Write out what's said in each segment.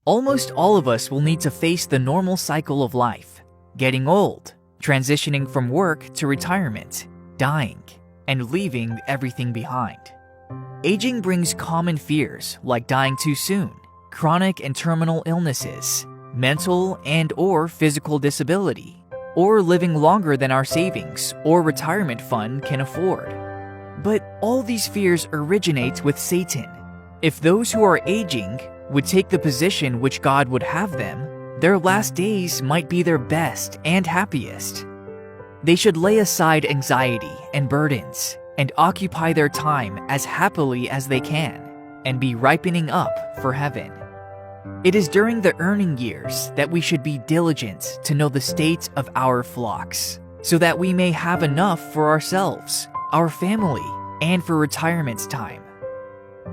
Almost all of us will need to face the normal cycle of life: getting old, transitioning from work to retirement, dying, and leaving everything behind. Aging brings common fears like dying too soon, chronic and terminal illnesses, mental and/or physical disability, or living longer than our savings or retirement fund can afford. But all these fears originate with Satan. If those who are aging would take the position which God would have them, their last days might be their best and happiest. They should lay aside anxiety and burdens and occupy their time as happily as they can and be ripening up for heaven. It is during the earning years that we should be diligent to know the state of our flocks, so that we may have enough for ourselves, our family, and for retirement time.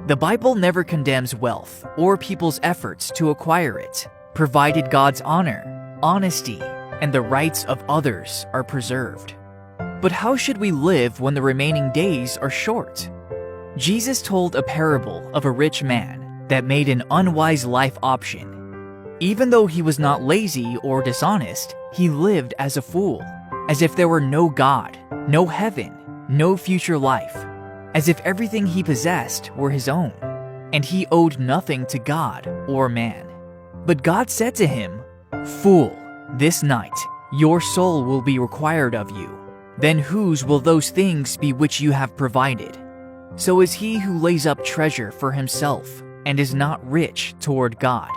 The Bible never condemns wealth or people's efforts to acquire it, provided God's honor, honesty, and the rights of others are preserved. But how should we live when the remaining days are short? Jesus told a parable of a rich man that made an unwise life option. Even though he was not lazy or dishonest, he lived as a fool, as if there were no God, no heaven, no future life, as if everything he possessed were his own, and he owed nothing to God or man. But God said to him, "Fool, this night your soul will be required of you. Then whose will those things be which you have provided? So is he who lays up treasure for himself and is not rich toward God."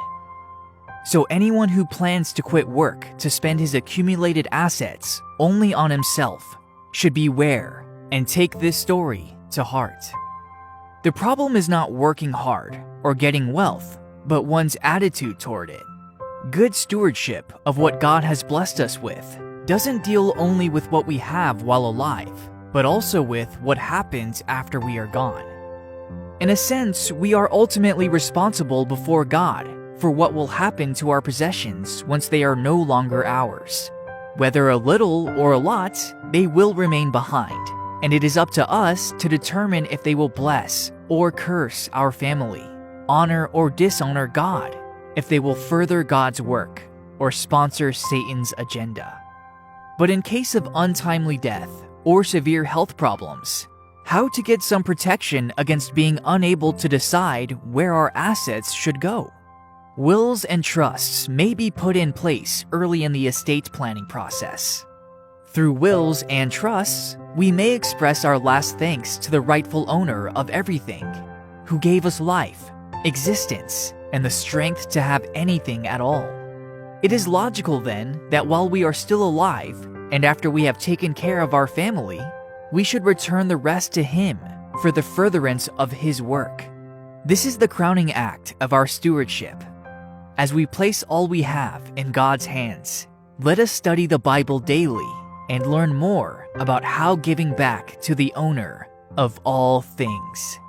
So anyone who plans to quit work to spend his accumulated assets only on himself should beware and take this story to heart. The problem is not working hard or getting wealth, but one's attitude toward it. Good stewardship of what God has blessed us with doesn't deal only with what we have while alive, but also with what happens after we are gone. In a sense, we are ultimately responsible before God for what will happen to our possessions once they are no longer ours. Whether a little or a lot, they will remain behind, and it is up to us to determine if they will bless or curse our family, honor or dishonor God, if they will further God's work or sponsor Satan's agenda. But in case of untimely death or severe health problems, how to get some protection against being unable to decide where our assets should go? Wills and trusts may be put in place early in the estate planning process. Through wills and trusts, we may express our last thanks to the rightful owner of everything, who gave us life, existence, and the strength to have anything at all. It is logical then that while we are still alive, and after we have taken care of our family, we should return the rest to Him for the furtherance of His work. This is the crowning act of our stewardship. As we place all we have in God's hands, let us study the Bible daily and learn more about how giving back to the owner of all things.